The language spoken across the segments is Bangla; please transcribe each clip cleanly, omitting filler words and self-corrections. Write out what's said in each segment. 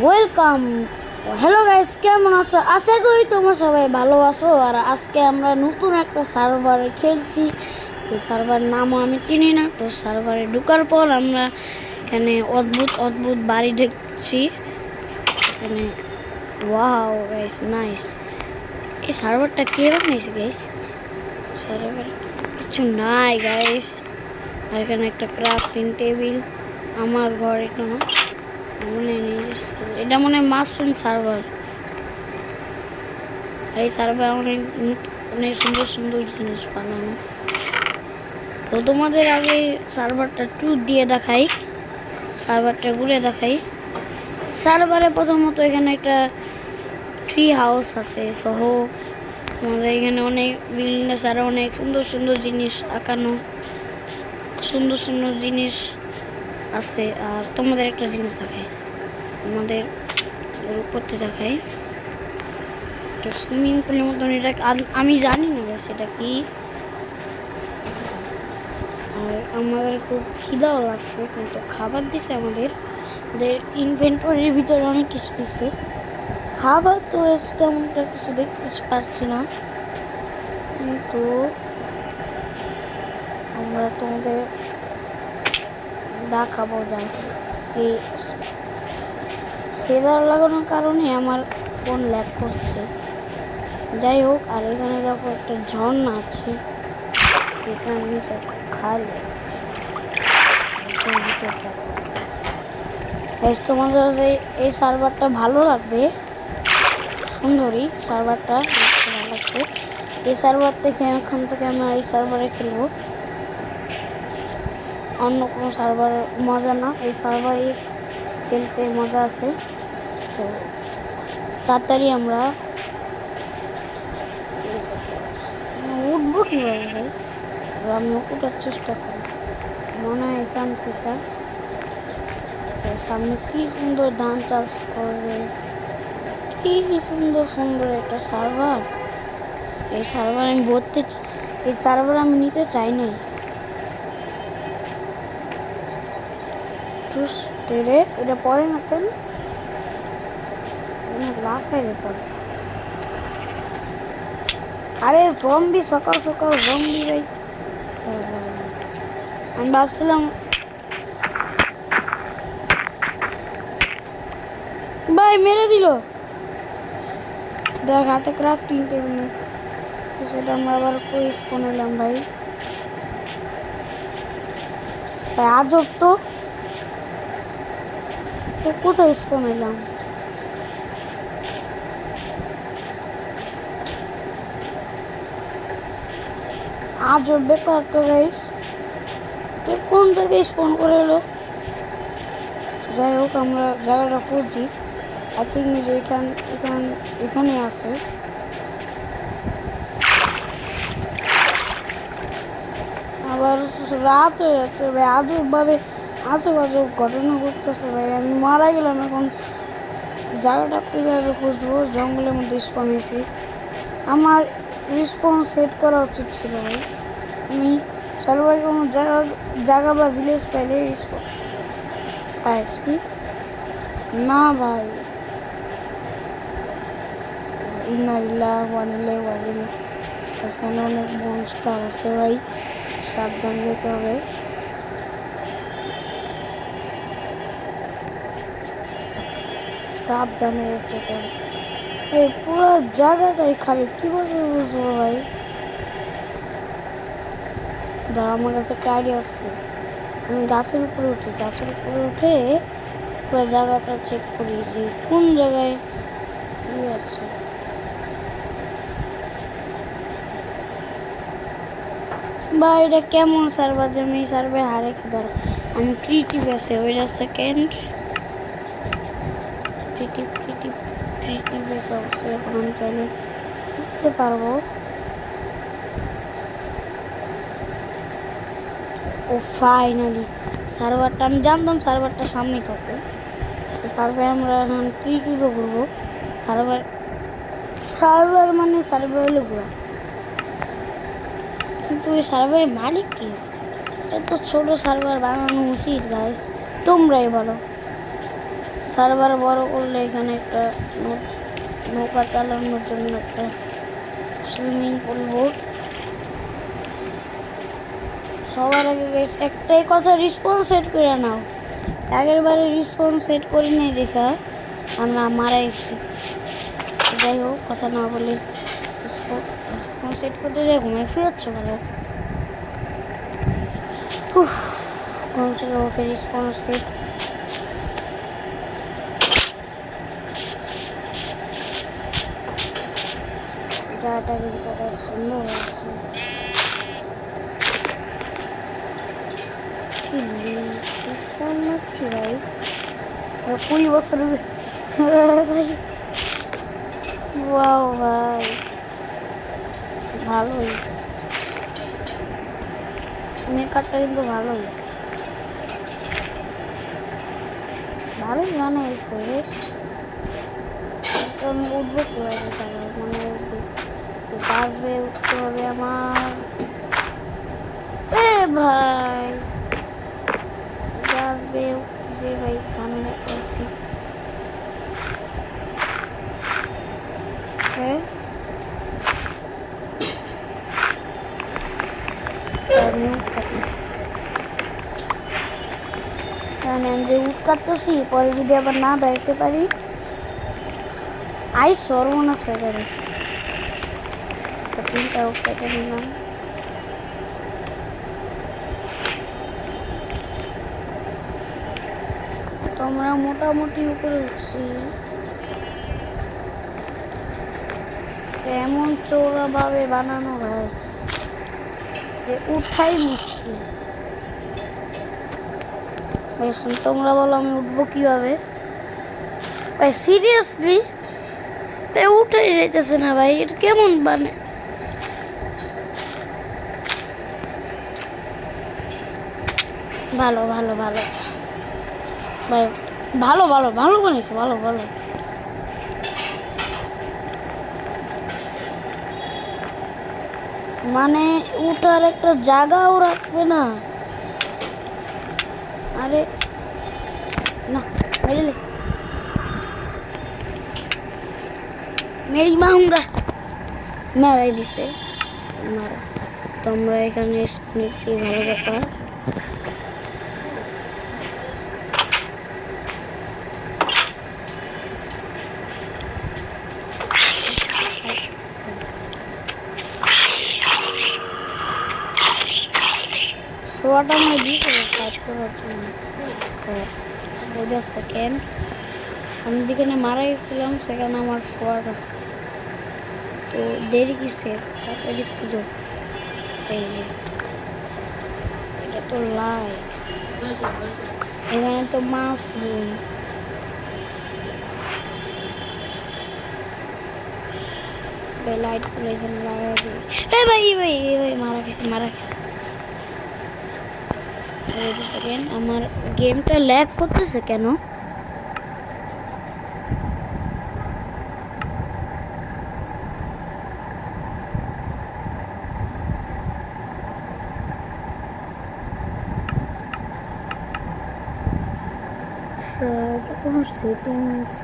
ওয়েলকাম। হ্যালো গাইস, কেমন আছো? আশা করি তোমরা সবাই ভালো আছো। আর আজকে আমরা নতুন একটা সার্ভারে খেলছি। সেই সার্ভার নামও আমি চিনি না। তো সার্ভারে ঢোকার পর আমরা এখানে অদ্ভুত অদ্ভুত বাড়ি দেখছি। এখানে ওয়াও গাইস, নাইস। এই সার্ভারটা কে বানিয়েছে গাইস? সার্ভার কিছু নাই গাইস। আর এখানে একটা ক্রাফটিং টেবিল। আমার ঘর এটা না, এটা মনে হয় মাশরুম সার্ভার। এই সার্ভার অনেক অনেক সুন্দর সুন্দর জিনিস বানানো। তো তোমাদের আগে সার্ভারটা ট্যুর দিয়ে দেখাই, সার্ভারটা ঘুরে দেখাই। সার্ভারে প্রথমত এখানে একটা ট্রি হাউস আছে সহ আমাদের এখানে অনেক বিভিন্ন সারা অনেক সুন্দর সুন্দর জিনিস আঁকানো, সুন্দর সুন্দর জিনিস আছে। আর তোমাদের একটা জিনিস দেখাই, আমাদের উপরতে দেখাই সুইমিং পুলের মতন। এটা আমি জানি না সেটা কি। আর আমাদের খুব খিদাও লাগছে, কিন্তু খাবার দিছে আমাদের ইনভেন্টরির ভিতরে অনেক কিছু দিছে। খাবার তো তেমনটা কিছু দেখতে পারছি না, কিন্তু আমরা তোমাদের দেখাবো। এই সেলার লাগানোর কারণে আমার ফোন ল্যাগ করছে। যাই হোক, আর এখানে দেখো একটা ঝর্ণা আছে, এটা আমি খালি তোমাদের এই সার্ভারটা ভালো লাগবে, সুন্দরী সার্ভারটা ভালো লাগছে। এই সার্ভার থেকে এখন থেকে আমরা এই সার্ভারে খেলবো, অন্য কোনো সার্ভার মজা না, এই সার্ভারে খেলতে মজা আছে। তো তাড়াতাড়ি আমরা উঠবো কীভাবে? আমি ওঠার চেষ্টা করি, মনে হয় এখান থেকে সামনে কি সুন্দর ধান চাষ করবে, কি সুন্দর সুন্দর একটা সার্ভার। এই সার্ভার আমি এই সার্ভার আমি নিতে চাই নাই। এটা পরে না কেন লাফাই পরে। আরে জম্বি, সকাল সকাল জম্বি ভাই। আমি ভাবছিলাম ভাই মেরে দিল। দেখ হাতে ক্রাফটিং টেবিল, সেটা আমরা আবার কই স্পন এলাম ভাই। আজব তো, কোথায় স্পন এলাম? আজব ব্যাপার তো গাইস, কোন থেকে স্পন করে এলো? যাই হোক, আমরা জায়গাটা খুঁজছি। আই থিঙ্ক যে এখানে আছে। আবার রাত হয়ে যাচ্ছে ভাই, আজব আজব ঘটনা ঘটতেছে ভাই। আমি মারা গেলাম, এখন জায়গাটা কীভাবে খুঁজবো? জঙ্গলের মধ্যে স্পন হয়েছি। আমার রিসপন্স সেট করা উচিত ছিল ভাই। আমি সর্বাই কোনো জায়গা বা ভিলেজ পাইলে রিসপন্স পাইছি না ভাই। এখানে অনেক মনস্টার আছে ভাই, সাবধান যেতে হবে। সাবধানে যেতে হবে। এই পুরো জায়গাটাই খালি, কি বলবো বুঝবো ভাই। দাঁড়া, আমার কাছে একটা আইডিয়া আসছে। আমি গাছের উপরে উঠি, গাছের উপরে উঠে পুরো জায়গাটা চেক করি যে কোন জায়গায় কি আছে। বা এটা কেমন সার্ভার যে আমি সার্ভে হারে কি ধরো। আমি ক্রিয়েটিভ আছে, ওইটা সেকেন্ড ক্রিয়েটিভ অবশ্যই এখন আমি চাইলে করতে পারবো। ও ফাইনালি সার্ভারটা, আমি জানতাম সার্ভারটা সামনে থাকবে। সার্ভার আমরা এখন ক্রিয়েটিভও করবো। সার্ভার মানে সার্ভার হলো ঘোরা, কিন্তু এই সার্ভারের মালিক কি? এত ছোট সার্ভার বানানো উচিত গাইস? তোমরাই বলো। সার্ভার বড় করলে এখানে একটা নৌকা চালানোর জন্য একটা সুইমিং পুল বোট। সবার আগে একটাই কথা, রিসপন্স সেট করে নাও। আগের বারে রিসপন্স সেট করি নাই দেখা আমরা মারা গেছি। যাই হোক, কথা না বলে রিসপন্স সেট করতে যাই, ঘুমাইছি যাচ্ছে ভালো। ঘুম থেকে উঠে রিসপন্স সেট। জায়গাটা কিন্তু সুন্দর হয়েছে। 20 বছর ভাই, ওয়াও ভাই, ভালোই মেকআপটা কিন্তু ভালোই বানাইছে। আমি উঠবো কিভাবে, মানে বাসবে উঠতে হবে আমার। ভাই বাসবে উঠতে ভাই ঝামেলা করছি। আমি যে উঠ কাটতেছি, পরে যদি আবার না বেরোতে পারি সর্বনাশ হয়ে যাবে। তিনটা উঠ কেটে নিলাম। তোমরা মোটামুটি উপরে উঠছি, এমন চৌড়া ভাবে বানানো হয় যে উঠাই মুশকিল। তোমরা বলো আমি উঠবো কিভাবে ভাই? সিরিয়াসলি উঠাই যাইতেছে না ভাই, এটা কেমন বানে? ভালো ভালো ভালো ভাই, ভালো ভালো ভালো বানিয়েছে, ভালো ভালো। মানে উঠার একটা জায়গাও রাখবে না। আরে না, মেরি মাহুঙ্গা মারাই দিছে। মারা তোমরা এখানে নিচ্ছি, ভালো ব্যাপার। সোয়াটা আমরা দিয়ে কাজ করার জন্য। সেকেন্ড আমি যেখানে মারা গেছিলাম সেখানে আমার সোয়াট আছে, তো দেরি কিসে, তাড়াতাড়ি খুঁজো। এটা তো লাই, এখানে তো মাছ নেই। লাইট গুলো এখানে লাগাই দিই। ভাই ভাই ভাই মারা গেছে, মারা গেছে। আমার গেমটা ল্যাগ করতেছে কেন? কোনো সেটিংস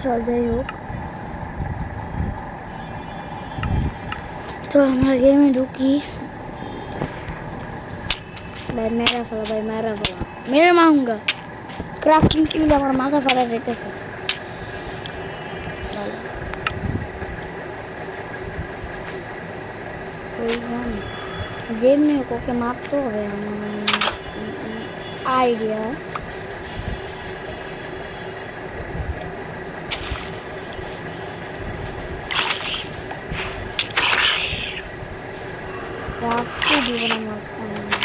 চল, যাই হোক। তো আমরা গেমে ঢুকি। ভাই মেরা ফেলা, ভাই মেরা ফেলা, মেরে মাহুঙ্গা। ক্রাফটিং টেবিল আমার মাথা ফাটা যেতেছে। যেমনি ওকে মারতে হবে আইডিয়া। রাস্তা দিব না আমার সামনে।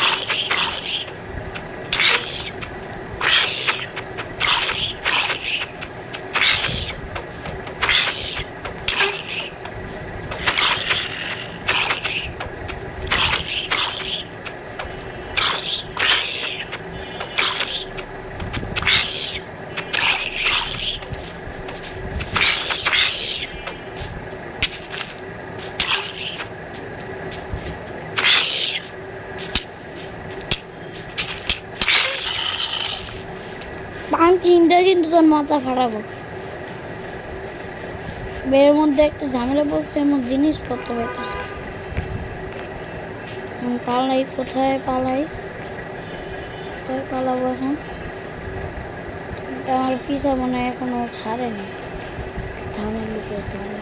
চিন্তা কিন্তু তোর মাথা ফাটাবো। বের মধ্যে একটা ঝামেলা বলছে, এমন জিনিসপত্র পাইতেছে। পালাই, কোথায় পালাই, কোথায় পালাবো এখন? আমার পিছা মনে হয় এখনো ছাড়েনি, ধানের ভিতরে ধানে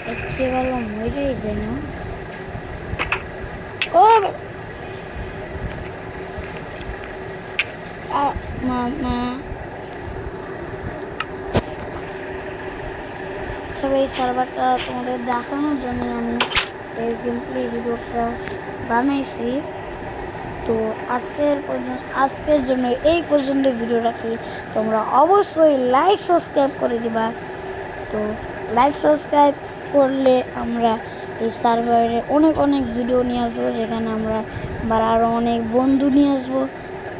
এর ভালো মরেই যায় না। ও মা সব এই সার্ভারটা তোমাদের দেখানোর জন্য আমি এই গেমপ্লে ভিডিওটা বানাইছি। তো আজকের জন্য এই পর্যন্ত ভিডিওটাকে তোমরা অবশ্যই লাইক সাবস্ক্রাইব করে দিবা। তো লাইক সাবস্ক্রাইব করলে আমরা এই সার্ভারে অনেক অনেক ভিডিও নিয়ে আসবো, যেখানে আমরা আরও অনেক বন্ধু নিয়ে আসবো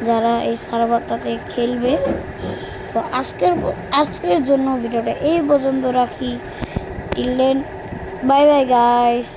যারা এই সার্ভারটাতে খেলবে। তো আজকের জন্য ভিডিওটা এই পর্যন্ত রাখি। Till then, bye bye guys.